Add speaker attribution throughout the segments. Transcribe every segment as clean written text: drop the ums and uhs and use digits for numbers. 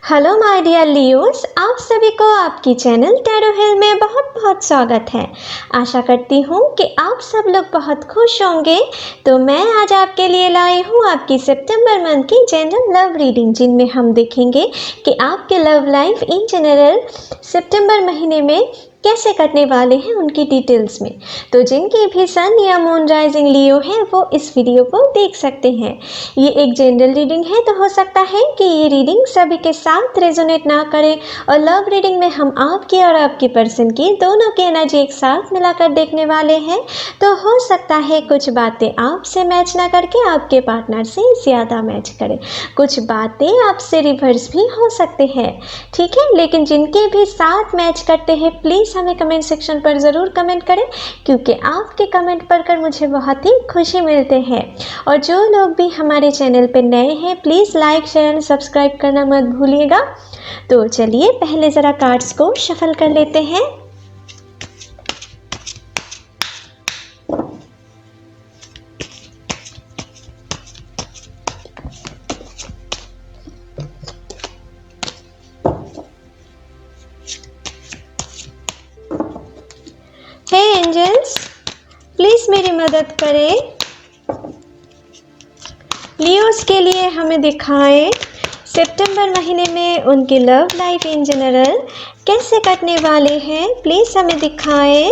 Speaker 1: Hello my dear Leos, आप सभी को आपकी चैनल टैरो हिल में बहुत बहुत स्वागत है। आशा करती हूँ कि आप सब लोग बहुत खुश होंगे। तो मैं आज आपके लिए लाई हूँ आपकी सितंबर मंथ की जनरल लव रीडिंग, जिनमें हम देखेंगे कि आपके लव लाइफ इन जनरल सितंबर महीने में कैसे कटने वाले हैं उनकी डिटेल्स में। तो जिनकी भी सन या मून राइजिंग लियो है वो इस वीडियो को देख सकते हैं। ये एक जनरल रीडिंग है, तो हो सकता है कि ये रीडिंग सभी के साथ रेजोनेट ना करे, और लव रीडिंग में हम आपकी और आपकी पर्सन की दोनों की एनर्जी एक साथ मिलाकर देखने वाले हैं। तो हो सकता है कुछ बातें आपसे मैच ना करके आपके पार्टनर से ज़्यादा मैच करें, कुछ बातें आपसे रिवर्स भी हो सकते हैं, ठीक है। लेकिन जिनके भी साथ मैच करते हैं प्लीज़ हमें कमेंट सेक्शन पर ज़रूर कमेंट करें, क्योंकि आपके कमेंट पढ़कर मुझे बहुत ही खुशी मिलते हैं। और जो लोग भी हमारे चैनल पर नए हैं please like share and subscribe करना मत भूलिएगा। तो चलिए पहले ज़रा कार्ड्स को शफल कर लेते हैं। हे एंजल्स, प्लीज़ मेरी मदद करें। लियोस के लिए हमें दिखाएं सितंबर महीने में उनकी लव लाइफ इन जनरल कैसे कटने वाले हैं। प्लीज़ हमें दिखाएं,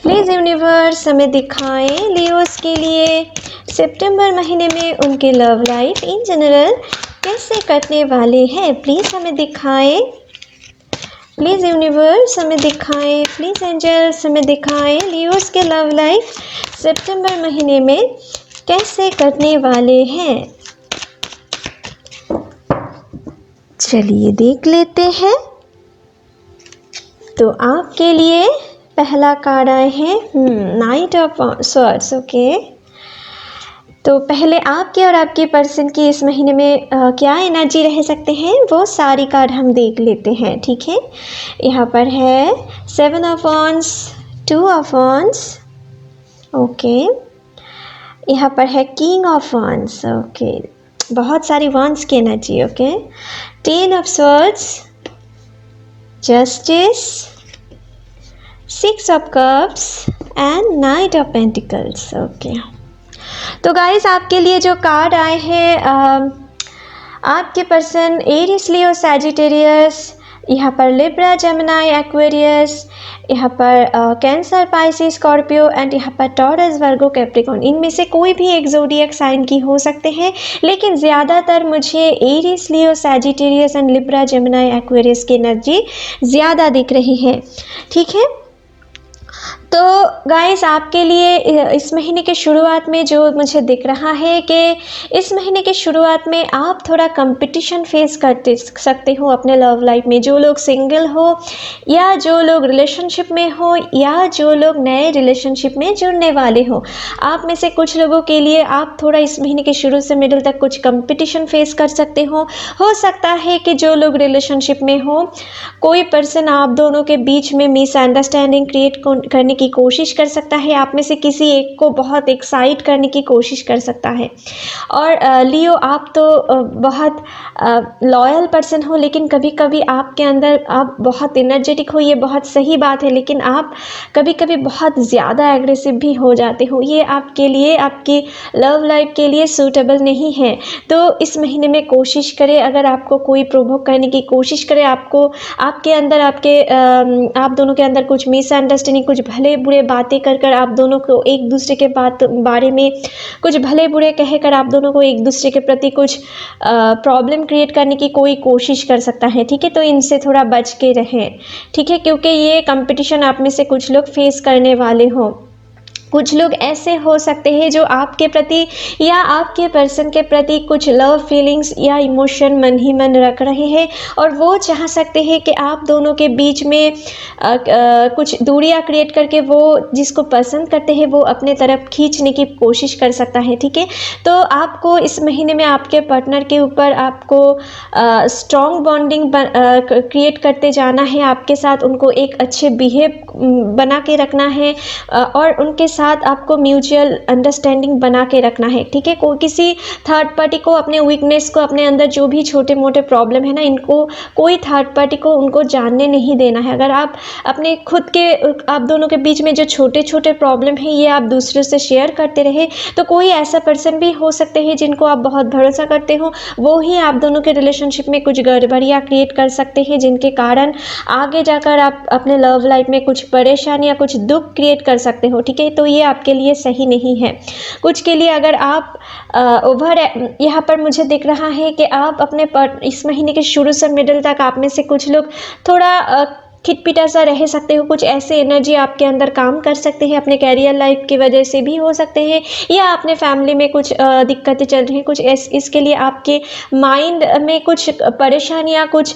Speaker 1: प्लीज़ यूनिवर्स हमें दिखाएं लियोस के लिए सितंबर महीने में उनकी लव लाइफ इन जनरल कैसे कटने वाले हैं। प्लीज़ हमें दिखाएं, प्लीज़ यूनिवर्स हमें दिखाएं, प्लीज़ एंजल्स हमें दिखाएं लियोस के लव लाइफ सितंबर महीने में कैसे कटने वाले हैं। चलिए देख लेते हैं। तो आपके लिए पहला कार्ड आए हैं नाइट ऑफ स्वॉर्ड्स। ओके, तो पहले आपके और आपके पर्सन की इस महीने में क्या एनर्जी रह सकते हैं वो सारी कार्ड हम देख लेते हैं, ठीक है। यहाँ पर है 7 of wands, 2 of wands, okay. यहाँ पर है किंग ऑफ वॉन्ड्स, ओके, बहुत सारी वॉन्ड्स की energy, okay. 10 of swords, justice, 6 of cups and night of pentacles, okay. तो गाइस आपके लिए जो कार्ड आए हैं, आपके पर्सन एरिस लियो सैजिटेरियस, यहाँ पर लिब्रा जेमिनी एक्वेरियस, यहाँ पर कैंसर पाइसिस स्कॉर्पियो एंड यहाँ पर टॉरस वर्गो कैप्रिकॉर्न, इनमें से कोई भी एक ज़ोडिएक साइन की हो सकते हैं, लेकिन ज़्यादातर मुझे Aries Leo Sagittarius and Libra Gemini Aquarius की एनर्जी ज़्यादा दिख रही है, ठीक है। तो गाइस आपके लिए इस महीने के शुरुआत में जो मुझे दिख रहा है कि इस महीने के शुरुआत में आप थोड़ा कंपटीशन फेस करते सकते हो अपने लव लाइफ में। जो लोग सिंगल हो या जो लोग रिलेशनशिप में हो या जो लोग नए रिलेशनशिप में जुड़ने वाले हो, आप में से कुछ लोगों के लिए आप थोड़ा इस महीने के शुरू से मिडिल तक कुछ कंपटीशन फेस कर सकते हो। सकता है कि जो लोग रिलेशनशिप में हो कोई पर्सन आप दोनों के बीच में मिसअंडरस्टैंडिंग क्रिएट करने की कोशिश कर सकता है, आप में से किसी एक को बहुत एक्साइट करने की कोशिश कर सकता है। और लियो आप तो बहुत लॉयल पर्सन हो, लेकिन कभी कभी आपके अंदर आप बहुत एनर्जेटिक हो, ये बहुत सही बात है, लेकिन आप कभी कभी बहुत ज़्यादा एग्रेसिव भी हो जाते हो। ये आपके लिए, आपकी लव लाइफ के लिए सूटेबल नहीं है। तो इस महीने में कोशिश करें, अगर आपको कोई प्रोवोक करने की कोशिश करे, आपको आपके अंदर आप दोनों के अंदर कुछ मिसअंडरस्टैंडिंग, कुछ भले बुरे बातें कर आप दोनों को एक दूसरे के बारे में कुछ भले बुरे कहकर आप दोनों को एक दूसरे के प्रति कुछ प्रॉब्लम क्रिएट करने की कोई कोशिश कर सकता है, ठीक है। तो इनसे थोड़ा बच के रहें, ठीक है, क्योंकि ये कंपटीशन आप में से कुछ लोग फेस करने वाले हो। कुछ लोग ऐसे हो सकते हैं जो आपके प्रति या आपके पर्सन के प्रति कुछ लव फीलिंग्स या इमोशन मन ही मन रख रहे हैं, और वो चाह सकते हैं कि आप दोनों के बीच में कुछ दूरियां क्रिएट करके वो जिसको पसंद करते हैं वो अपने तरफ खींचने की कोशिश कर सकता है, ठीक है। तो आपको इस महीने में आपके पार्टनर के ऊपर आपको स्ट्रॉन्ग बॉन्डिंग क्रिएट करते जाना है, आपके साथ उनको एक अच्छे बिहेव बना के रखना है, और उनके साथ आपको म्यूचुअल अंडरस्टैंडिंग बना के रखना है, ठीक है। कोई किसी थर्ड पार्टी को अपने वीकनेस को, अपने अंदर जो भी छोटे मोटे प्रॉब्लम है ना, इनको कोई थर्ड पार्टी को उनको जानने नहीं देना है। अगर आप अपने खुद के, आप दोनों के बीच में जो छोटे छोटे प्रॉब्लम है ये आप दूसरों से शेयर करते रहे, तो कोई ऐसा पर्सन भी हो सकते हैं जिनको आप बहुत भरोसा करते हो, वो ही आप दोनों के रिलेशनशिप में कुछ गड़बड़ियाँ क्रिएट कर सकते हैं, जिनके कारण आगे जाकर आप अपने लव लाइफ में कुछ परेशानी या कुछ दुख क्रिएट कर सकते हो, ठीक है। तो ये आपके लिए सही नहीं है। कुछ के लिए अगर आप यहाँ पर मुझे दिख रहा है कि आप अपने इस महीने के शुरू से मिडिल तक आप में से कुछ लोग थोड़ा खिटपिटा सा रह सकते हो, कुछ ऐसे एनर्जी आपके अंदर काम कर सकते हैं, अपने कैरियर लाइफ की वजह से भी हो सकते हैं, या अपने फैमिली में कुछ दिक्कतें चल रही हैं, कुछ इसके लिए आपके माइंड में कुछ परेशानियां, कुछ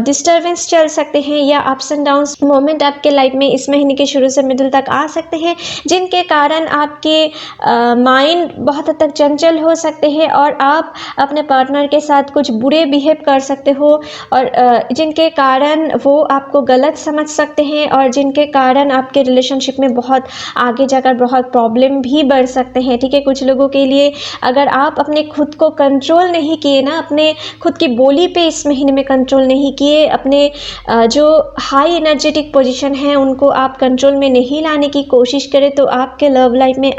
Speaker 1: डिस्टर्बेंस चल सकते हैं, या अप्स एंड डाउन्स मोमेंट आपके लाइफ में इस महीने के शुरू से मिडिल तक आ सकते हैं, जिनके कारण आपके माइंड बहुत हद तक चंचल हो सकते हैं और आप अपने पार्टनर के साथ कुछ बुरे बिहेव कर सकते हो, और जिनके कारण वो आपको गलत समझ सकते हैं, और जिनके कारण आपके रिलेशनशिप में बहुत आगे जाकर बहुत प्रॉब्लम भी बढ़ सकते हैं, ठीक है। कुछ लोगों के लिए अगर आप अपने खुद को कंट्रोल नहीं किए ना, अपने खुद की बोली पे इस महीने में कंट्रोल नहीं किए, अपने जो हाई एनर्जेटिक पोजीशन है उनको आप कंट्रोल में नहीं लाने की कोशिश करें, तो आपके लव लाइफ में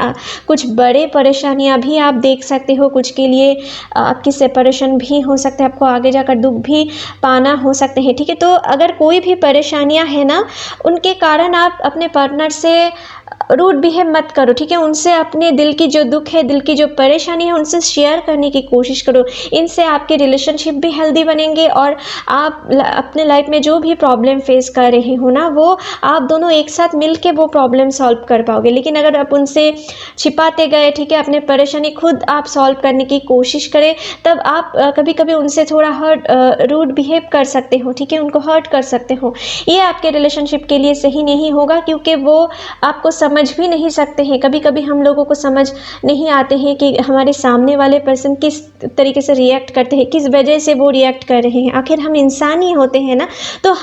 Speaker 1: कुछ बड़े परेशानियां भी आप देख सकते हो। कुछ के लिए आपकी सेपरेशन भी हो सकता है, आपको आगे जाकर दुख भी पाना हो सकते हैं, ठीक है। तो अगर कोई भी परेशानियां है ना, उनके कारण आप अपने पार्टनर से रूड बिहेव मत करो, ठीक है। उनसे अपने दिल की जो दुख है, दिल की जो परेशानी है, उनसे शेयर करने की कोशिश करो। इनसे आपके रिलेशनशिप भी हेल्दी बनेंगे, और आप अपने लाइफ में जो भी प्रॉब्लम फेस कर रहे हो ना, वो आप दोनों एक साथ मिल के वो प्रॉब्लम सॉल्व कर पाओगे। लेकिन अगर आप उनसे छिपाते गए, ठीक है, अपने परेशानी खुद आप सॉल्व करने की कोशिश करें, तब आप कभी कभी उनसे थोड़ा रूड बिहेव कर सकते हो, ठीक है, उनको हर्ट कर सकते हो। ये आपके रिलेशनशिप के लिए सही नहीं होगा, क्योंकि वो आपको समझ भी नहीं सकते हैं। कभी कभी हम लोगों को समझ नहीं आते हैं कि हमारे सामने वाले पर्सन किस तरीके से रिएक्ट करते हैं, किस वजह से वो रिएक्ट कर रहे हैं। आखिर हम इंसान ही होते हैं ना, तो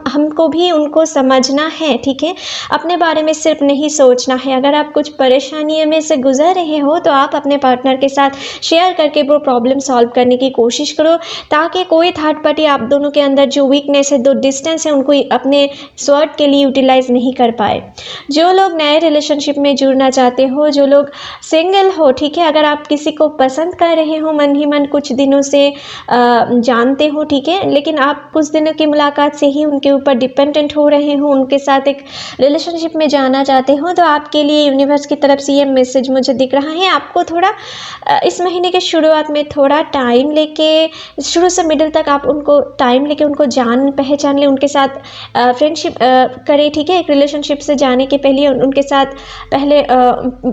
Speaker 1: हमको भी उनको समझना है, ठीक है। अपने बारे में सिर्फ नहीं सोचना है। अगर आप कुछ परेशानियों में से गुजर रहे हो, तो आप अपने पार्टनर के साथ शेयर करके वो प्रॉब्लम सॉल्व करने की कोशिश करो, ताकि कोई थर्ड पार्टी आप दोनों के अंदर जो वीकनेस है, जो डिस्टेंस है, उनको अपने स्वार्थ के लिए यूटिलाइज नहीं कर पाए। जो लोग नए रिलेशनशिप में जुड़ना चाहते हो, जो लोग सिंगल हो, ठीक है, अगर आप किसी को पसंद कर रहे हो, मन ही मन कुछ दिनों से जानते हो, ठीक है, लेकिन आप कुछ दिनों की मुलाकात से ही उनके ऊपर डिपेंडेंट हो रहे हो, उनके साथ एक रिलेशनशिप में जाना चाहते हो, तो आपके लिए यूनिवर्स की तरफ से ये मैसेज मुझे दिख रहा है। आपको थोड़ा इस महीने के शुरुआत में थोड़ा टाइम लेके, शुरू से मिडिल तक आप उनको टाइम लेके उनको जान पहचान ले, उनके साथ फ्रेंडशिप करें, ठीक है। एक रिलेशनशिप से जाने के पहले उनके साथ पहले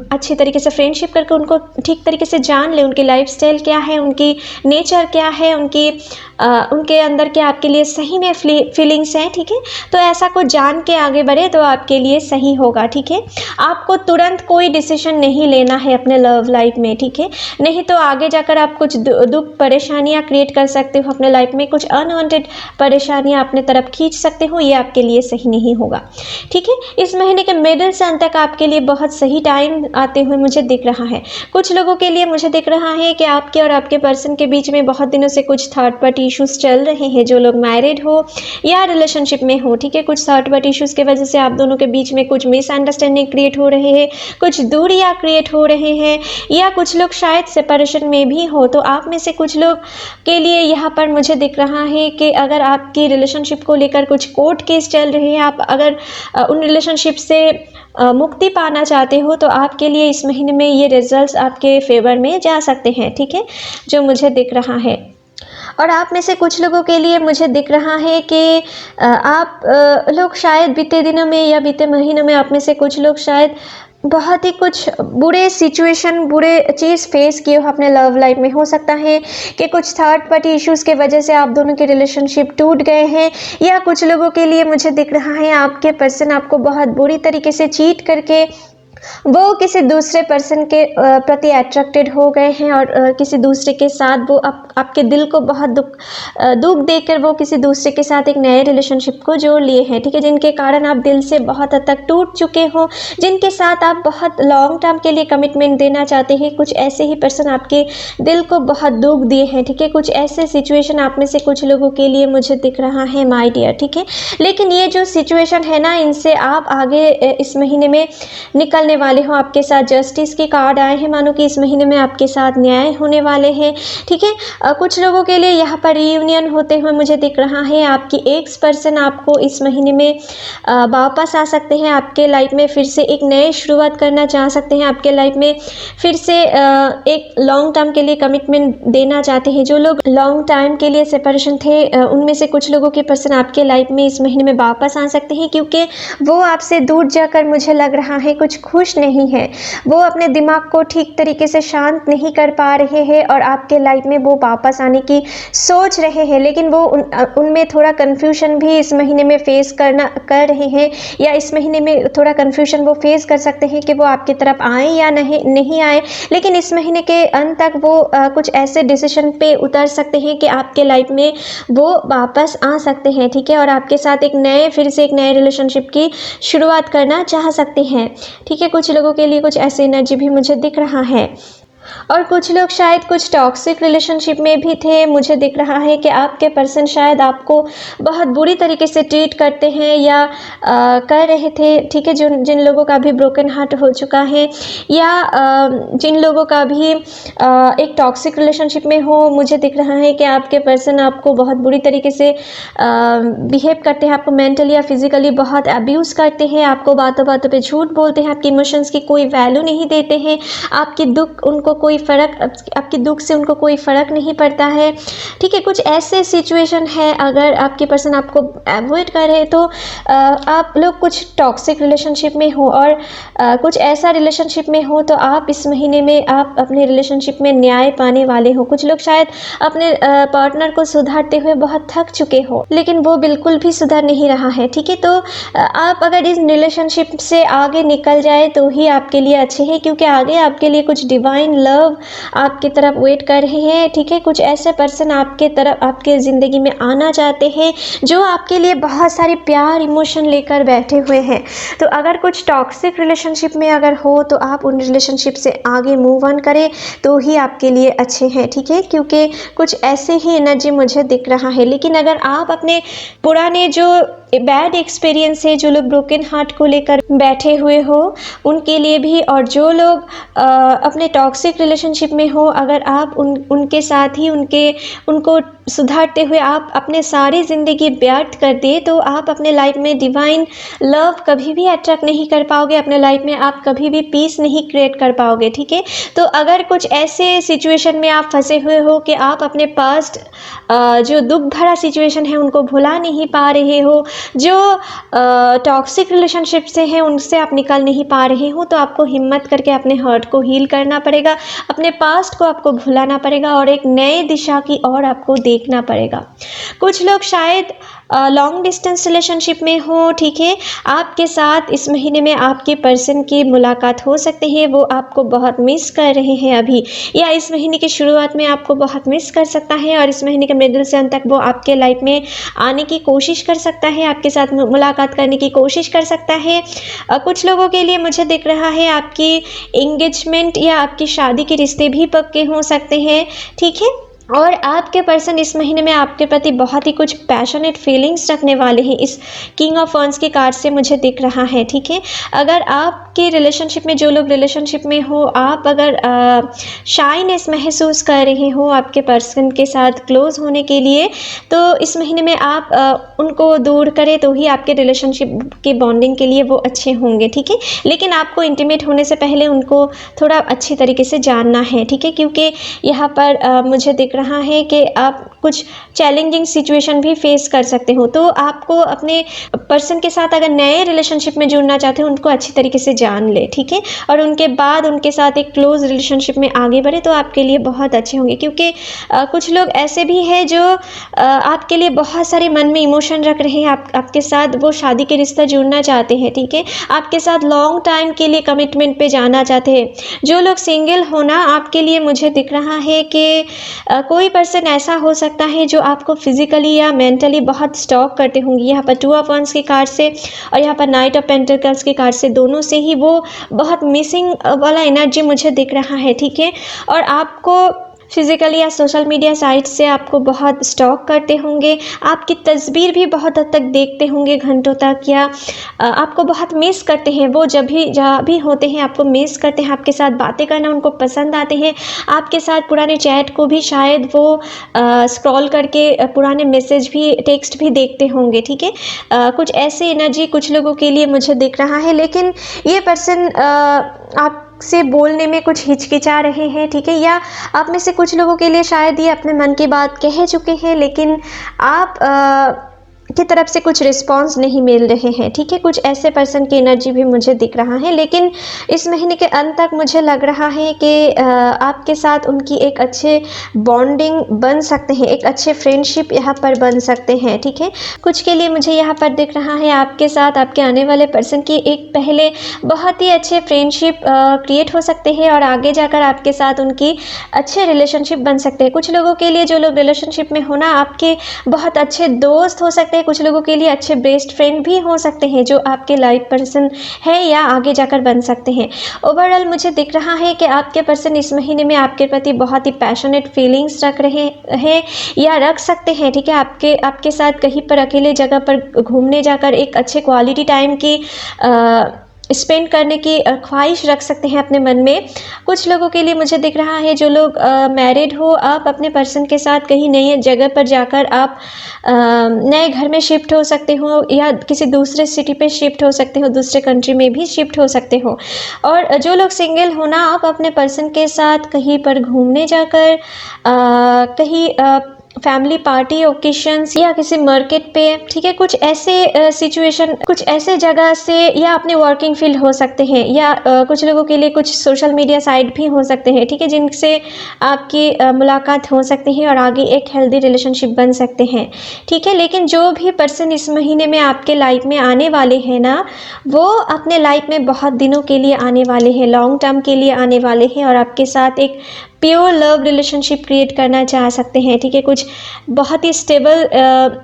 Speaker 1: अच्छे तरीके से फ्रेंडशिप करके उनको ठीक तरीके से जान ले, उनकी लाइफस्टाइल क्या है, उनकी नेचर क्या है, उनके अंदर क्या आपके लिए सही में फीलिंग्स हैं, ठीक है। तो ऐसा कुछ जान के आगे बढ़े तो आपके लिए सही होगा, ठीक है। आपको तुरंत कोई डिसीजन नहीं लेना है अपने लव लाइफ में, ठीक है, नहीं तो आगे जाकर आप कुछ दुख परेशानियां क्रिएट कर सकते हो अपने लाइफ में, कुछ अनवांटेड परेशानियां अपने तरफ खींच सकते हो, ये आपके लिए सही नहीं होगा, ठीक है। इस महीने के मिडिल से अंत तक आपके लिए बहुत सही टाइम आते हुए मुझे दिख रहा है। कुछ लोगों के लिए मुझे दिख रहा है कि आपके और आपके पर्सन के बीच में बहुत दिनों से कुछ थर्ड पार्टी इश्यूज चल रहे हैं। जो लोग मैरिड हो या रिलेशनशिप में हो, ठीक है, कुछ थर्ड पार्टी इश्यूज की वजह से आप दोनों के बीच में कुछ मिसअंडरस्टैंडिंग क्रिएट हो रहे हैं, कुछ दूरियां क्रिएट हो रहे हैं, या कुछ लोग शायद सेपरेशन में भी हो। तो आप में से कुछ लोग के लिए यहाँ पर मुझे दिख रहा है कि अगर आपकी रिलेशनशिप को लेकर कुछ कोर्ट केस चल रहे हैं, आप अगर उन रिलेशनशिप से मुक्ति पाना चाहते हो, तो आपके लिए इस महीने में ये रिजल्ट्स आपके फेवर में जा सकते हैं, ठीक है, जो मुझे दिख रहा है। और आप में से कुछ लोगों के लिए मुझे दिख रहा है कि आप लोग शायद बीते दिनों में या बीते महीनों में आप में से कुछ लोग शायद बहुत ही कुछ बुरे सिचुएशन, बुरे चीज़ फेस किए हो अपने लव लाइफ में। हो सकता है कि कुछ थर्ड पार्टी इश्यूज़ के वजह से आप दोनों के रिलेशनशिप टूट गए हैं, या कुछ लोगों के लिए मुझे दिख रहा है आपके पर्सन आपको बहुत बुरी तरीके से चीट करके वो किसी दूसरे पर्सन के प्रति अट्रैक्टेड हो गए हैं और किसी दूसरे के साथ वो आपके दिल को बहुत दुख देकर वो किसी दूसरे के साथ एक नए रिलेशनशिप को जोड़ लिए हैं, ठीक है, जिनके कारण आप दिल से बहुत हद तक टूट चुके हो, जिनके साथ आप बहुत लॉन्ग टर्म के लिए कमिटमेंट देना चाहते हैं। कुछ ऐसे ही पर्सन आपके दिल को बहुत दुख दिए हैं, ठीक है। कुछ ऐसे सिचुएशन आप में से कुछ लोगों के लिए मुझे दिख रहा है माय डियर, ठीक है। लेकिन ये जो सिचुएशन है ना, इनसे आप आगे इस महीने में निकलने वाले हो। आपके साथ जस्टिस के कार्ड आए हैं, मानो कि इस महीने में आपके साथ न्याय होने वाले हैं, ठीक है। कुछ लोगों के लिए यहाँ पर रियूनियन होते हुए मुझे दिख रहा है। आपकी एक्स पर्सन आपको इस महीने में वापस आ सकते हैं, आपके लाइफ में फिर से एक नई शुरुआत करना चाह सकते हैं, आपके लाइफ में फिर से एक लॉन्ग टर्म के लिए कमिटमेंट देना चाहते हैं। जो लोग लॉन्ग टाइम के लिए सेपरेशन थे, उनमें से कुछ लोगों के पर्सन आपके लाइफ में इस महीने में वापस आ सकते हैं, क्योंकि वो आपसे दूर जाकर मुझे लग रहा है कुछ खुश नहीं है। वो अपने दिमाग को ठीक तरीके से शांत नहीं कर पा रहे हैं और आपके लाइफ में वो वापस आने की सोच रहे हैं, लेकिन वो उनमें थोड़ा कन्फ्यूजन भी इस महीने में फेस कर रहे हैं, या इस महीने में थोड़ा कन्फ्यूजन वो फेस कर सकते हैं कि वो आपकी तरफ आए या नहीं आए। लेकिन इस महीने के अंत तक वो कुछ ऐसे डिसीजन पे उतर सकते हैं कि आपके लाइफ में वो वापस आ सकते हैं, ठीक है, और आपके साथ फिर से एक नए रिलेशनशिप की शुरुआत करना चाह सकते हैं, ठीक है। कुछ लोगों के लिए कुछ ऐसी एनर्जी भी मुझे दिख रहा है। और कुछ लोग शायद कुछ टॉक्सिक रिलेशनशिप में भी थे। मुझे दिख रहा है कि आपके पर्सन शायद आपको बहुत बुरी तरीके से ट्रीट करते हैं या कर रहे थे, ठीक है। जिन लोगों का भी ब्रोकन हार्ट हो चुका है, या जिन लोगों का भी एक टॉक्सिक रिलेशनशिप में हो, मुझे दिख रहा है कि आपके पर्सन आपको बहुत बुरी तरीके से बिहेव करते हैं, आपको मेंटली या फिजिकली बहुत अब्यूज़ करते हैं, आपको बातों बातों पे झूठ बोलते हैं, आपकी इमोशंस की कोई वैल्यू नहीं देते हैं, आपकी दुख से उनको कोई फ़र्क नहीं पड़ता है, ठीक है। कुछ ऐसे सिचुएशन है, अगर आपके पर्सन आपको अवॉइड कर रहे तो आप लोग कुछ टॉक्सिक रिलेशनशिप में हो और कुछ ऐसा रिलेशनशिप में हो, तो आप इस महीने में आप अपने रिलेशनशिप में न्याय पाने वाले हो। कुछ लोग शायद अपने पार्टनर को सुधारते हुए बहुत थक चुके हो, लेकिन वो बिल्कुल भी सुधर नहीं रहा है, ठीक है। तो आप अगर इस रिलेशनशिप से आगे निकल जाए तो ही आपके लिए अच्छे है, क्योंकि आगे आपके लिए कुछ डिवाइन लव आपकी तरफ वेट कर रहे हैं, ठीक है। कुछ ऐसे पर्सन आपके तरफ आपके ज़िंदगी में आना चाहते हैं जो आपके लिए बहुत सारी प्यार इमोशन लेकर बैठे हुए हैं। तो अगर कुछ टॉक्सिक रिलेशनशिप में अगर हो तो आप उन रिलेशनशिप से आगे मूव ऑन करें तो ही आपके लिए अच्छे हैं, ठीक है, क्योंकि कुछ ऐसे ही एनर्जी मुझे दिख रहा है। लेकिन अगर आप अपने पुराने जो बैड एक्सपीरियंस है, जो लोग ब्रोकन हार्ट को लेकर बैठे हुए हो उनके लिए भी, और जो लोग अपने टॉक्सिक रिलेशनशिप में हो, अगर आप उनके साथ ही उनको सुधारते हुए आप अपने सारी ज़िंदगी व्यर्थ कर दिए, तो आप अपने लाइफ में डिवाइन लव कभी भी अट्रैक्ट नहीं कर पाओगे, अपने लाइफ में आप कभी भी पीस नहीं क्रिएट कर पाओगे, ठीक है। तो अगर कुछ ऐसे सिचुएशन में आप फंसे हुए हो कि आप अपने पास्ट जो दुख भरा सिचुएशन है उनको भुला नहीं पा रहे हो, जो टॉक्सिक रिलेशनशिप से हैं उनसे आप निकल नहीं पा रहे हो, तो आपको हिम्मत करके अपने हर्ट को हील करना पड़ेगा, अपने पास्ट को आपको भुलाना पड़ेगा और एक नए दिशा की ओर आपको देखना पड़ेगा। कुछ लोग शायद लॉन्ग डिस्टेंस रिलेशनशिप में हो, ठीक है। आपके साथ इस महीने में आपके पर्सन की मुलाकात हो सकती है, वो आपको बहुत मिस कर रहे हैं अभी, या इस महीने की शुरुआत में आपको बहुत मिस कर सकता है और इस महीने के मिडिल से अंत तक वो आपके लाइफ में आने की कोशिश कर सकता है, आपके साथ मुलाकात करने की कोशिश कर सकता है। कुछ लोगों के लिए मुझे दिख रहा है आपकी एंगेजमेंट या आपकी शादी के रिश्ते भी पक्के हो सकते हैं, ठीक है। और आपके पर्सन इस महीने में आपके प्रति बहुत ही कुछ पैशनेट फीलिंग्स रखने वाले हैं, इस किंग ऑफ वॉन्ड्स के कार्ड से मुझे दिख रहा है, ठीक है। अगर आपके रिलेशनशिप में, जो लोग रिलेशनशिप में हो, आप अगर शाइनेस महसूस कर रहे हो आपके पर्सन के साथ क्लोज होने के लिए, तो इस महीने में आप उनको दूर करें तो ही आपके रिलेशनशिप के बॉन्डिंग के लिए वो अच्छे होंगे, ठीक है। लेकिन आपको इंटीमेट होने से पहले उनको थोड़ा अच्छी तरीके से जानना है, ठीक है, क्योंकि यहाँ पर मुझे दिख दिख रहा है कि आप कुछ चैलेंजिंग सिचुएशन भी फेस कर सकते हो। तो आपको अपने पर्सन के साथ अगर नए रिलेशनशिप में जुड़ना चाहते हो, उनको अच्छी तरीके से जान ले, ठीक है, और उनके बाद उनके साथ एक क्लोज रिलेशनशिप में आगे बढ़े तो आपके लिए बहुत अच्छे होंगे। क्योंकि कुछ लोग ऐसे भी हैं जो आपके लिए बहुत सारे मन में इमोशन रख रहे हैं, आपके साथ वो शादी के रिश्ता जुड़ना चाहते हैं, ठीक है, आपके साथ लॉन्ग टाइम के लिए कमिटमेंट पे जाना चाहते हैं। जो लोग सिंगल हो ना, आपके लिए मुझे दिख रहा है कि कोई पर्सन ऐसा हो सकता है जो आपको फिजिकली या मेंटली बहुत स्टॉक करते होंगे। यहाँ पर 2 ऑफ वांड्स की कार्ड से और यहाँ पर नाइट ऑफ पेंटिकल्स की कार्ड से, दोनों से ही वो बहुत मिसिंग वाला एनर्जी मुझे दिख रहा है, ठीक है, और आपको फिजिकली या सोशल मीडिया साइट से आपको बहुत स्टॉक करते होंगे, आपकी तस्वीर भी बहुत हद तक देखते होंगे घंटों तक, या आपको बहुत मिस करते हैं। वो जहाँ भी होते हैं आपको मिस करते हैं, आपके साथ बातें करना उनको पसंद आते हैं, आपके साथ पुराने चैट को भी शायद वो स्क्रॉल करके पुराने मैसेज भी, टेक्स्ट भी देखते होंगे, ठीक है। कुछ ऐसी एनर्जी कुछ लोगों के लिए मुझे दिख रहा है, लेकिन ये पर्सन आप से बोलने में कुछ हिचकिचा रहे हैं, ठीक है, या आप में से कुछ लोगों के लिए शायद ये अपने मन की बात कह चुके हैं, लेकिन आप की तरफ से कुछ रिस्पांस नहीं मिल रहे हैं, ठीक है। कुछ ऐसे पर्सन की एनर्जी भी मुझे दिख रहा है, लेकिन इस महीने के अंत तक मुझे लग रहा है कि आपके साथ उनकी एक अच्छे बॉन्डिंग बन सकते हैं, एक अच्छे फ्रेंडशिप यहाँ पर बन सकते हैं, ठीक है। कुछ के लिए मुझे यहाँ पर दिख रहा है आपके साथ आपके आने वाले पर्सन की एक पहले बहुत ही अच्छे फ्रेंडशिप क्रिएट हो सकते हैं और आगे जाकर आपके साथ उनकी अच्छे रिलेशनशिप बन सकते हैं। कुछ लोगों के लिए जो लोग रिलेशनशिप में हो ना, आपके बहुत अच्छे दोस्त हो सकते हैं, कुछ लोगों के लिए अच्छे बेस्ट फ्रेंड भी हो सकते हैं जो आपके लाइफ पर्सन है या आगे जाकर बन सकते हैं। ओवरऑल मुझे दिख रहा है कि आपके पर्सन इस महीने में आपके प्रति बहुत ही पैशनेट फीलिंग्स रख रहे हैं या रख सकते हैं, ठीक है। आपके साथ कहीं पर अकेले जगह पर घूमने जाकर एक अच्छे क्वालिटी टाइम की स्पेंड करने की ख्वाहिश रख सकते हैं अपने मन में। कुछ लोगों के लिए मुझे दिख रहा है जो लोग मैरिड हो, आप अपने पर्सन के साथ कहीं नई जगह पर जाकर आप नए घर में शिफ्ट हो सकते हो या किसी दूसरे सिटी पे शिफ्ट हो सकते हो, दूसरे कंट्री में भी शिफ्ट हो सकते हो। और जो लोग सिंगल हो ना, आप अपने पर्सन के साथ कहीं पर घूमने जाकर कहीं फैमिली पार्टी ओकेशंस या किसी मार्केट पे, ठीक है, कुछ ऐसे सिचुएशन, कुछ ऐसे जगह से, या अपने वर्किंग फील्ड हो सकते हैं, या कुछ लोगों के लिए कुछ सोशल मीडिया साइट भी हो सकते हैं, ठीक है, जिनसे आपकी मुलाकात हो सकती है और आगे एक हेल्दी रिलेशनशिप बन सकते हैं, ठीक है। लेकिन जो भी पर्सन इस महीने में आपके लाइफ में आने वाले हैं ना, वो अपने लाइफ में बहुत दिनों के लिए आने वाले हैं, लॉन्ग टर्म के लिए आने वाले हैं और आपके साथ एक प्योर लव रिलेशनशिप क्रिएट करना चाह सकते हैं, ठीक है। कुछ बहुत ही स्टेबल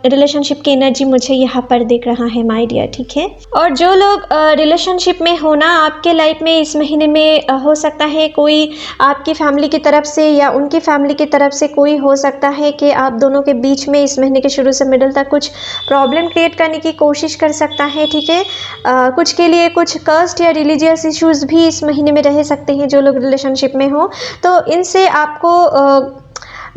Speaker 1: रिलेशनशिप की एनर्जी मुझे यहाँ पर दिख रहा है माय डियर, ठीक है। और जो लोग रिलेशनशिप में हो ना, आपके लाइफ में इस महीने में हो सकता है कोई आपकी फैमिली की तरफ से या उनकी फैमिली की तरफ से कोई हो सकता है कि आप दोनों के बीच में इस महीने के शुरू से मिडिल तक कुछ प्रॉब्लम क्रिएट करने की कोशिश कर सकता है, ठीक है। कुछ के लिए कुछ कास्ट या रिलीजियस इश्यूज भी इस महीने में रह सकते हैं जो लोग रिलेशनशिप में हो, तो इनसे आपको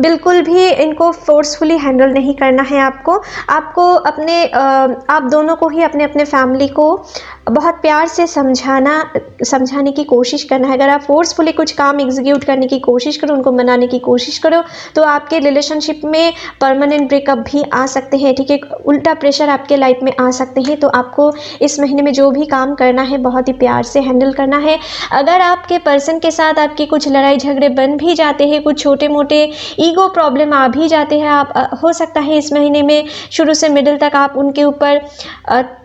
Speaker 1: बिल्कुल भी इनको फोर्सफुली हैंडल नहीं करना है। आपको अपने आप दोनों को ही अपने अपने फैमिली को बहुत प्यार से समझाने की कोशिश करना है। अगर आप फोर्सफुली कुछ काम एग्जीक्यूट करने की कोशिश करो, उनको मनाने की कोशिश करो, तो आपके रिलेशनशिप में परमानेंट ब्रेकअप भी आ सकते हैं, ठीक है। उल्टा प्रेशर आपके लाइफ में आ सकते हैं। तो आपको इस महीने में जो भी काम करना है बहुत ही प्यार से हैंडल करना है। अगर आपके पर्सन के साथ आपकी कुछ लड़ाई झगड़े बन भी जाते हैं, कुछ छोटे मोटे ईगो प्रॉब्लम आ भी जाते हैं, आप हो सकता है इस महीने में शुरू से मिडिल तक आप उनके ऊपर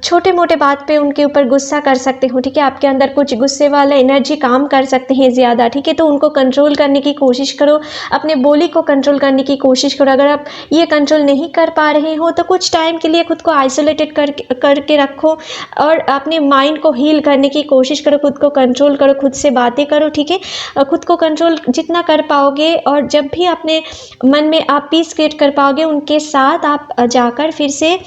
Speaker 1: छोटे मोटे बात पे उनके ऊपर गुस्सा कर सकते हो, ठीक है। आपके अंदर कुछ गुस्से वाला एनर्जी काम कर सकते हैं ज़्यादा, ठीक है। तो उनको कंट्रोल करने की कोशिश करो, अपने बोली को कंट्रोल करने की कोशिश करो। अगर आप ये कंट्रोल नहीं कर पा रहे हो तो कुछ टाइम के लिए खुद को आइसोलेटेड करके रखो और अपने माइंड को हील करने की कोशिश करो, खुद को कंट्रोल करो, खुद से बातें करो, ठीक है। खुद को कंट्रोल जितना कर पाओगे और जब भी अपने मन में आप पीस क्रिएट कर पाओगे, उनके साथ आप जाकर फिर से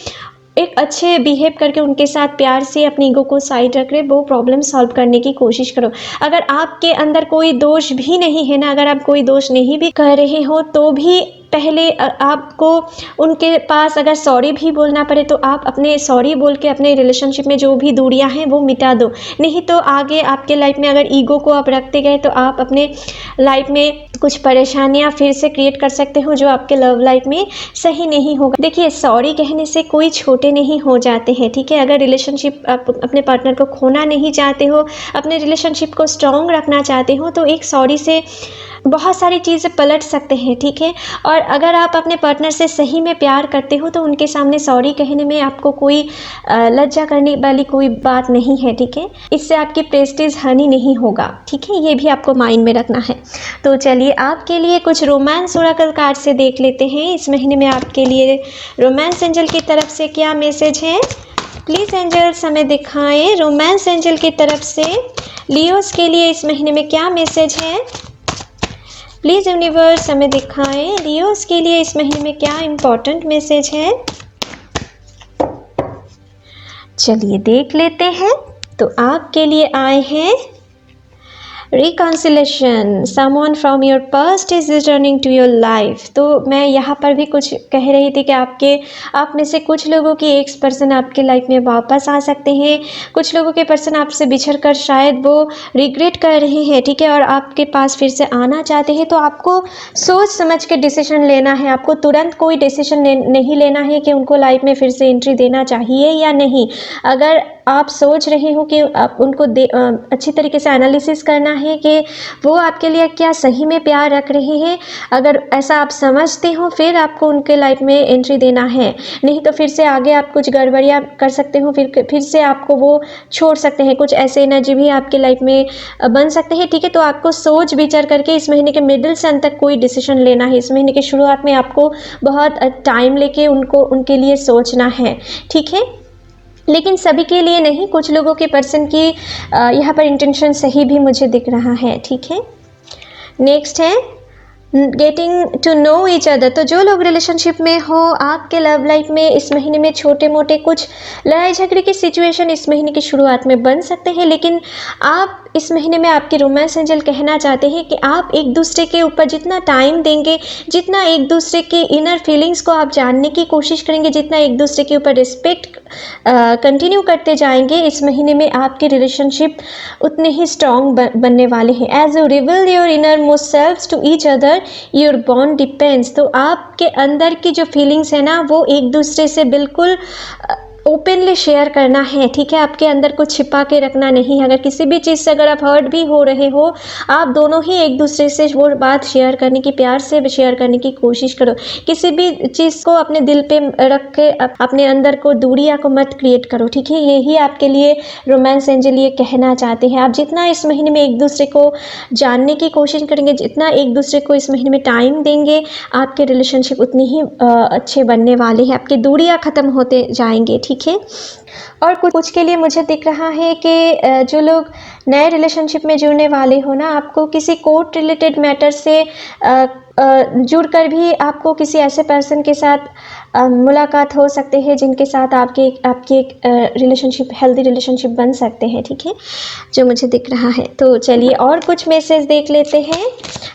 Speaker 1: एक अच्छे बिहेव करके उनके साथ प्यार से अपनी ईगो को साइड रख रहे वो प्रॉब्लम सॉल्व करने की कोशिश करो। अगर आपके अंदर कोई दोष भी नहीं है ना, अगर आप कोई दोष नहीं भी कर रहे हो तो भी पहले आपको उनके पास अगर सॉरी भी बोलना पड़े तो आप अपने सॉरी बोल के अपने रिलेशनशिप में जो भी दूरियां हैं वो मिटा दो। नहीं तो आगे आपके लाइफ में अगर ईगो को आप रखते गए तो आप अपने लाइफ में कुछ परेशानियां फिर से क्रिएट कर सकते हो जो आपके लव लाइफ में सही नहीं होगा। देखिए, सॉरी कहने से कोई छोटे नहीं हो जाते हैं, ठीक है। अगर रिलेशनशिप आप अपने पार्टनर को खोना नहीं चाहते हो, अपने रिलेशनशिप को स्ट्रॉन्ग रखना चाहते हो, तो एक सॉरी से बहुत सारी चीज़ें पलट सकते हैं, ठीक है। और अगर आप अपने पार्टनर से सही में प्यार करते हो तो उनके सामने सॉरी कहने में आपको कोई लज्जा करने वाली कोई बात नहीं है, ठीक है। इससे आपकी प्रेस्टीज हानि नहीं होगा, ठीक है। ये भी आपको माइंड में रखना है। तो चलिए आपके लिए कुछ रोमांस ओरेकल कार्ड से देख लेते हैं इस महीने में आपके लिए रोमांस एंजल की तरफ से क्या मैसेज है। प्लीज़ एंजल्स हमें दिखाएं रोमांस एंजल की तरफ से लियोस के लिए इस महीने में क्या मैसेज है। प्लीज़ यूनिवर्स हमें दिखाएं लियोस के लिए इस महीने में क्या इम्पोर्टेंट मैसेज है। चलिए देख लेते हैं। तो आपके लिए आए हैं reconciliation, someone from your past is returning to your life. तो मैं यहाँ पर भी कुछ कह रही थी कि आप में से कुछ लोगों की एक पर्सन आपके लाइफ में वापस आ सकते हैं। कुछ लोगों के पर्सन आपसे बिछड़ कर शायद वो रिग्रेट कर रहे हैं, ठीक है, और आपके पास फिर से आना चाहते हैं। तो आपको सोच समझ के डिसीजन लेना है। आपको तुरंत कोई डिसीजन नहीं लेना है कि उनको लाइफ में फिर से एंट्री देना चाहिए या नहीं। अगर आप सोच रहे हो कि आप उनको अच्छी तरीके से एनालिसिस करना है कि वो आपके लिए क्या सही में प्यार रख रहे हैं। अगर ऐसा आप समझते हो फिर आपको उनके लाइफ में एंट्री देना है, नहीं तो फिर से आगे आप कुछ गड़बड़ियाँ कर सकते हो, फिर से आपको वो छोड़ सकते हैं। कुछ ऐसे एनर्जी भी आपके लाइफ में बन सकते हैं, ठीक है। तो आपको सोच विचार करके इस महीने के मिडिल से अंत तक कोई डिसीजन लेना है। इस महीने के शुरुआत में आपको बहुत टाइम लेके उनके लिए सोचना है, ठीक है। लेकिन सभी के लिए नहीं, कुछ लोगों के पर्सन की यहाँ पर इंटेंशन सही भी मुझे दिख रहा है, ठीक है। नेक्स्ट है getting to know each other. तो जो लोग रिलेशनशिप में हो, आपके लव लाइफ में इस महीने में छोटे मोटे कुछ लड़ाई झगड़े की सिचुएशन इस महीने की शुरुआत में बन सकते हैं, लेकिन आप इस महीने में आपके रोमांस एंजल कहना चाहते हैं कि आप एक दूसरे के ऊपर जितना टाइम देंगे, जितना एक दूसरे के इनर फीलिंग्स को आप जानने की कोशिश करेंगे, जितना एक दूसरे के ऊपर रिस्पेक्ट कंटिन्यू करते जाएंगे, इस महीने में आपके रिलेशनशिप उतने ही स्ट्रॉन्ग बनने वाले हैं। As you reveal your inner most selves to each other your bond depends. तो आपके अंदर की जो फीलिंग्स है ना, वो एक दूसरे से बिल्कुल ओपनली शेयर करना है, ठीक है। आपके अंदर कुछ छिपा के रखना नहीं है। अगर किसी भी चीज़ से अगर आप हर्ट भी हो रहे हो, आप दोनों ही एक दूसरे से वो बात शेयर करने की, प्यार से शेयर करने की कोशिश करो। किसी भी चीज़ को अपने दिल पे रख के अपने अंदर को दूरियां को मत क्रिएट करो, ठीक है। यही आपके लिए रोमांस एंजल ये कहना चाहते हैं। आप जितना इस महीने में एक दूसरे को जानने की कोशिश करेंगे, जितना एक दूसरे को इस महीने में टाइम देंगे, आपके रिलेशनशिप उतनी ही अच्छे बनने वाले हैं। आपकी दूरियां ख़त्म होते जाएंगे, ठीक है। और कुछ के लिए मुझे दिख रहा है कि जो लोग नए रिलेशनशिप में जुड़ने वाले हो ना, आपको किसी कोर्ट रिलेटेड मैटर से जुड़कर भी आपको किसी ऐसे पर्सन के साथ मुलाकात हो सकते हैं जिनके साथ आपकी एक रिलेशनशिप, हेल्दी रिलेशनशिप बन सकते हैं, ठीक है, जो मुझे दिख रहा है। तो चलिए और कुछ मैसेज देख लेते हैं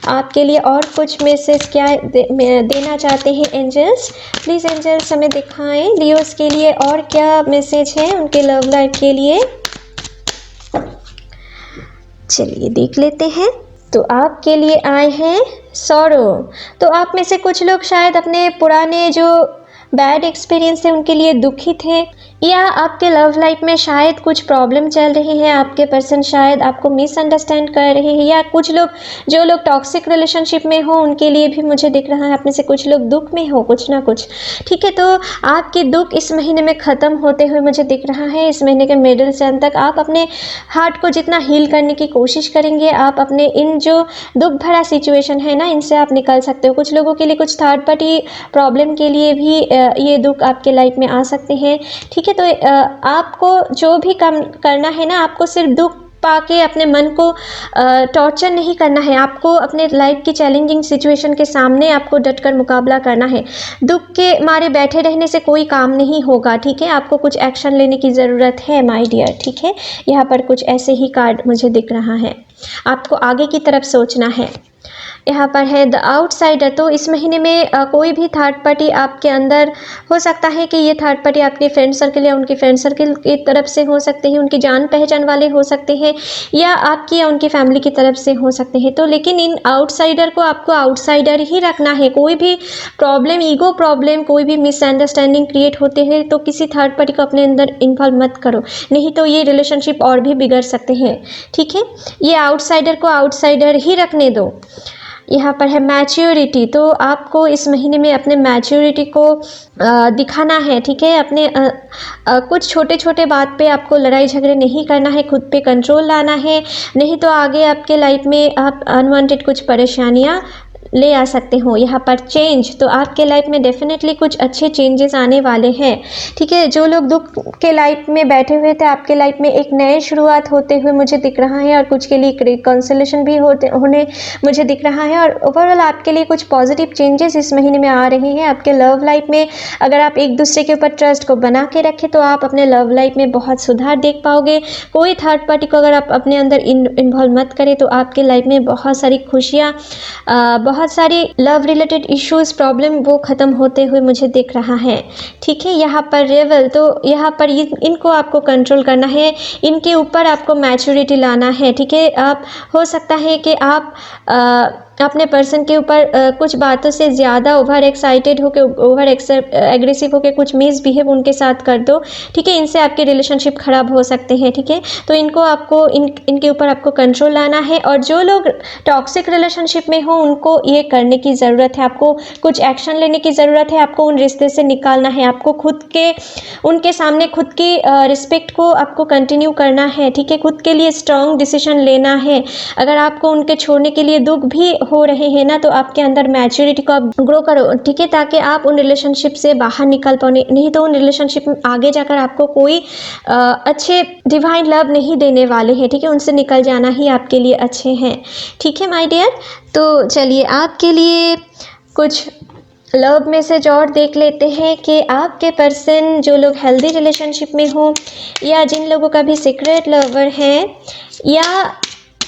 Speaker 1: आपके लिए। और कुछ मैसेज क्या देना चाहते हैं एंजल्स। प्लीज़ एंजल्स हमें दिखाएं लियोस के लिए और क्या मैसेज है उनके लव लाइफ के लिए। चलिए देख लेते हैं। तो आपके लिए आए हैं सॉरो। तो आप में से कुछ लोग शायद अपने पुराने जो बैड एक्सपीरियंस है उनके लिए दुखी थे, या आपके लव लाइफ में शायद कुछ प्रॉब्लम चल रही है, आपके पर्सन शायद आपको मिसअंडरस्टैंड कर रहे हैं, या कुछ लोग जो लोग टॉक्सिक रिलेशनशिप में हो उनके लिए भी मुझे दिख रहा है आप में से कुछ लोग दुख में हो कुछ ना कुछ, ठीक है। तो आपके दुख इस महीने में ख़त्म होते हुए मुझे दिख रहा है। इस महीने के मिडिल से अंत तक आप अपने हार्ट को जितना हील करने की कोशिश करेंगे, आप अपने इन जो दुख भरा सिचुएशन है ना, इनसे आप निकल सकते हो। कुछ लोगों के लिए कुछ थर्ड पार्टी प्रॉब्लम के लिए भी ये दुख आपके लाइफ में आ सकते हैं, ठीक है। तो आपको जो भी काम करना है ना, आपको सिर्फ दुख पाके अपने मन को टॉर्चर नहीं करना है। आपको अपने लाइफ की चैलेंजिंग सिचुएशन के सामने आपको डटकर मुकाबला करना है। दुख के मारे बैठे रहने से कोई काम नहीं होगा, ठीक है। आपको कुछ एक्शन लेने की ज़रूरत है माय डियर, ठीक है। यहाँ पर कुछ ऐसे ही कार्ड मुझे दिख रहा है। आपको आगे की तरफ सोचना है। यहाँ पर है द आउटसाइडर। तो इस महीने में कोई भी थर्ड पार्टी आपके अंदर हो सकता है कि ये थर्ड पार्टी आपके फ्रेंड सर्कल या उनके फ्रेंड सर्कल की तरफ से हो सकते हैं, उनकी जान पहचान वाले हो सकते हैं, या आपकी या उनकी फैमिली की तरफ से हो सकते हैं। तो लेकिन इन आउटसाइडर को आपको आउटसाइडर ही रखना है। कोई भी प्रॉब्लम, ईगो प्रॉब्लम, कोई भी मिसअंडरस्टैंडिंग क्रिएट होते हैं तो किसी थर्ड पार्टी को अपने अंदर इन्वॉल्व मत करो, नहीं तो ये रिलेशनशिप और भी बिगड़ सकते हैं। ठीक है, ये आउटसाइडर को आउटसाइडर ही रखने दो। यहाँ पर है मैच्योरिटी। तो आपको इस महीने में अपने मैच्योरिटी को दिखाना है। ठीक है, अपने कुछ छोटे छोटे बात पे आपको लड़ाई झगड़े नहीं करना है, खुद पे कंट्रोल लाना है, नहीं तो आगे आपके लाइफ में आप अनवांटेड कुछ परेशानियाँ ले आ सकते हो। यहाँ पर चेंज, तो आपके लाइफ में डेफिनेटली कुछ अच्छे चेंजेस आने वाले हैं। ठीक है, जो लोग दुख के लाइफ में बैठे हुए थे, आपके लाइफ में एक नए शुरुआत होते हुए मुझे दिख रहा है, और कुछ के लिए रिकॉन्सिलेशन भी होने मुझे दिख रहा है, और ओवरऑल आपके लिए कुछ पॉजिटिव चेंजेस इस महीने में आ रहे हैं। आपके लव लाइफ में अगर आप एक दूसरे के ऊपर ट्रस्ट को बना के रखें तो आप अपने लव लाइफ में बहुत सुधार देख पाओगे। कोई थर्ड पार्टी को अगर आप अपने अंदर इन्वॉल्व मत करें तो आपके लाइफ में बहुत सारी खुशियाँ, बहुत सारी लव रिलेटेड इश्यूज, प्रॉब्लम वो ख़त्म होते हुए मुझे दिख रहा है। ठीक है, यहाँ पर रेवल। तो यहाँ पर इनको आपको कंट्रोल करना है, इनके ऊपर आपको मैच्योरिटी लाना है। ठीक है, आप हो सकता है कि आप अपने पर्सन के ऊपर कुछ बातों से ज़्यादा ओवर एक्साइटेड होकर, ओवर एग्रेसिव होकर कुछ मिसबिहेव उनके साथ कर दो। ठीक है, इनसे आपके रिलेशनशिप ख़राब हो सकते हैं। ठीक है, तो इनको आपको इनके ऊपर आपको कंट्रोल लाना है। और जो लोग टॉक्सिक रिलेशनशिप में हो उनको ये करने की ज़रूरत है, आपको कुछ एक्शन लेने की ज़रूरत है, आपको उन रिश्ते से निकालना है, आपको खुद के उनके सामने खुद की रिस्पेक्ट को आपको कंटिन्यू करना है। ठीक है, खुद के लिए स्ट्रॉन्ग डिसीजन लेना है। अगर आपको उनके छोड़ने के लिए दुख भी हो रहे हैं ना, तो आपके अंदर मैच्योरिटी को आप ग्रो करो। ठीक है, ताकि आप उन रिलेशनशिप से बाहर निकल पाओ, नहीं तो उन रिलेशनशिप में आगे जाकर आपको कोई अच्छे डिवाइन लव नहीं देने वाले हैं। ठीक है, उनसे निकल जाना ही आपके लिए अच्छे हैं। ठीक है माय डियर, तो चलिए आपके लिए कुछ लव मैसेज और देख लेते हैं कि आपके पर्सन, जो लोग हेल्दी रिलेशनशिप में हो, या जिन लोगों का भी सीक्रेट लवर है, या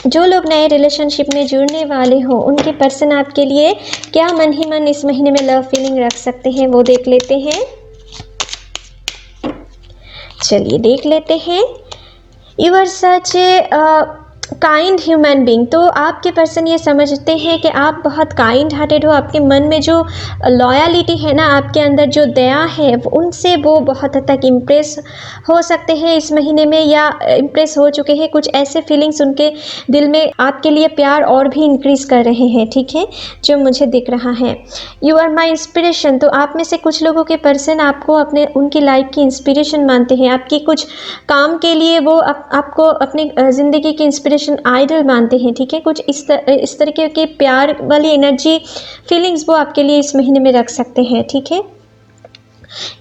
Speaker 1: जो लोग नए रिलेशनशिप में जुड़ने वाले हो, उनके पर्सन आपके लिए क्या मन ही मन इस महीने में लव फीलिंग रख सकते हैं वो देख लेते हैं। चलिए देख लेते हैं। You are such a kind human being. तो आपके पर्सन ये समझते हैं कि आप बहुत काइंड हार्टेड हो, आपके मन में जो लॉयलिटी है ना, आपके अंदर जो दया है, उनसे वो बहुत हद तक इम्प्रेस हो सकते हैं इस महीने में, या इम्प्रेस हो चुके हैं। कुछ ऐसे फीलिंग्स उनके दिल में आपके लिए प्यार और भी इंक्रीज कर रहे हैं। ठीक है, जो मुझे दिख रहा है। You are my inspiration. तो आप में से कुछ लोगों के पर्सन आपको अपने उनकी लाइफ की इंस्पिरेशन मानते हैं, आपकी कुछ काम के लिए वो आपको अपनी ज़िंदगी की इंस्पिरेशन आइडल मानते हैं। ठीक है, कुछ इस तरीके के प्यार वाली एनर्जी, फीलिंग्स वो आपके लिए इस महीने में रख सकते हैं। ठीक है,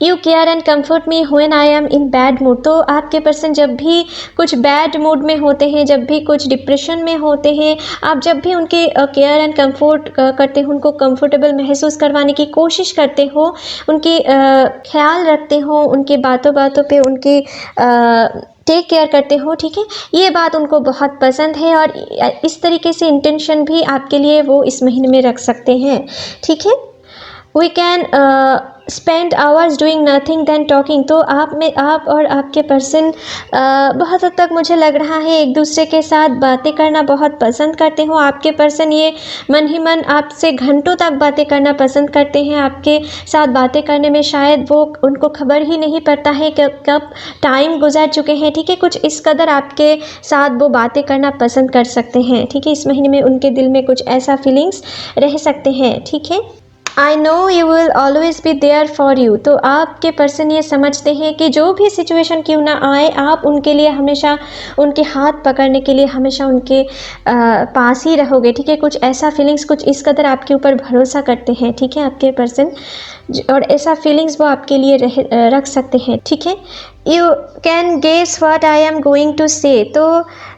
Speaker 1: you care and comfort me when I am in bad mood. तो आपके पर्सन जब भी कुछ बैड मूड में होते हैं, जब भी कुछ डिप्रेशन में होते हैं, आप जब भी उनके केयर एंड कम्फर्ट करते हो, उनको कंफर्टेबल महसूस करवाने की कोशिश करते हो, उनकी ख्याल रखते हो, उनकी बातों बातों पे उनकी टेक केयर करते हो। ठीक है, ये बात उनको बहुत पसंद है, और इस तरीके से इंटेंशन भी आपके लिए वो इस महीने में रख सकते हैं। ठीक है, we can spend hours doing nothing than talking. तो आप और आपके पर्सन बहुत हद तक मुझे लग रहा है एक दूसरे के साथ बातें करना बहुत पसंद करते हो। आपके पर्सन ये मन ही मन आपसे घंटों तक बातें करना पसंद करते हैं। आपके साथ बातें करने में शायद वो उनको खबर ही नहीं पड़ता है कि कब टाइम गुजर चुके हैं। ठीक है, कुछ इस कदर आपके साथ वो बातें करना पसंद कर सकते हैं। ठीक है, इस महीने में उनके दिल में कुछ ऐसा फीलिंग्स रह सकते हैं। ठीक है, I know you will always be there for you. तो आपके पर्सन ये समझते हैं कि जो भी सिचुएशन क्यों ना आए, आप उनके लिए हमेशा, उनके हाथ पकड़ने के लिए हमेशा उनके पास ही रहोगे। ठीक है, कुछ ऐसा फीलिंग्स, कुछ इस कदर आपके ऊपर भरोसा करते हैं। ठीक है, आपके पर्सन, और ऐसा फीलिंग्स वो आपके लिए रख सकते हैं। ठीक है, you can guess what I am going to say. तो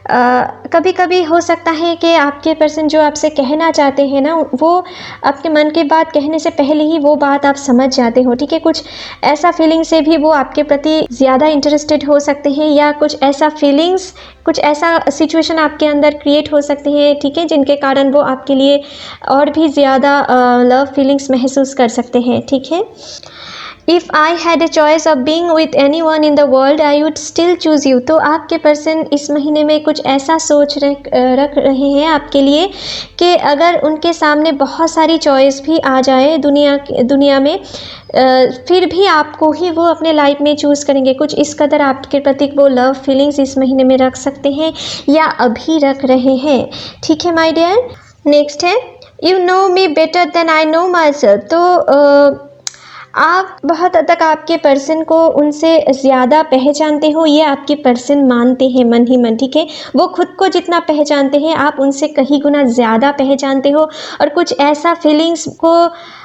Speaker 1: कभी कभी हो सकता है कि आपके पर्सन जो आपसे कहना चाहते हैं ना, वो आपके मन की बात कहने से पहले ही वो बात आप समझ जाते हो, ठीक है। कुछ ऐसा फीलिंग से भी वो आपके प्रति ज़्यादा इंटरेस्टेड हो सकते हैं, या कुछ ऐसा फीलिंग्स, कुछ ऐसा सिचुएशन आपके अंदर क्रिएट हो सकते हैं, ठीक है, जिनके कारण वो आपके लिए और भी ज़्यादा लव फीलिंग्स महसूस कर सकते हैं, ठीक है। If I had a choice of being with any one in the world I would still choose you. तो आपके पर्सन इस महीने में कुछ ऐसा सोच रख रहे हैं आपके लिए कि अगर उनके सामने बहुत सारी चॉइस भी आ जाए दुनिया में, फिर भी आपको ही वो अपने लाइफ में चूज़ करेंगे। कुछ इस कदर आपके प्रति वो लव फीलिंग्स इस महीने में रख सकते हैं या अभी रख रहे हैं, ठीक है माय डियर। नेक्स्ट है, you know me better than I know myself. तो आप बहुत हद तक आपके पर्सन को उनसे ज़्यादा पहचानते हो, ये आपके पर्सन मानते हैं मन ही मन, ठीक है। वो खुद को जितना पहचानते हैं आप उनसे कहीं गुना ज़्यादा पहचानते हो, और कुछ ऐसा फीलिंग्स को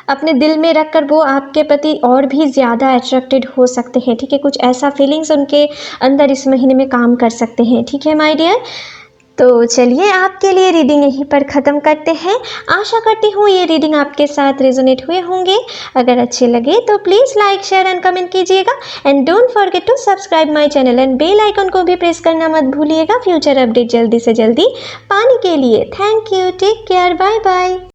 Speaker 1: अपने दिल में रख कर वो आपके प्रति और भी ज़्यादा अट्रैक्टेड हो सकते हैं, ठीक है। कुछ ऐसा फीलिंग्स उनके अंदर इस महीने में काम कर सकते हैं, ठीक है माय डियर। तो चलिए आपके लिए रीडिंग यहीं पर ख़त्म करते हैं। आशा करती हूँ ये रीडिंग आपके साथ रेजोनेट हुए होंगे। अगर अच्छे लगे तो please like, share and comment कीजिएगा, and don't forget to subscribe my channel and bell icon को भी प्रेस करना मत भूलिएगा फ्यूचर अपडेट जल्दी से जल्दी पाने के लिए। Thank you, take care, bye bye.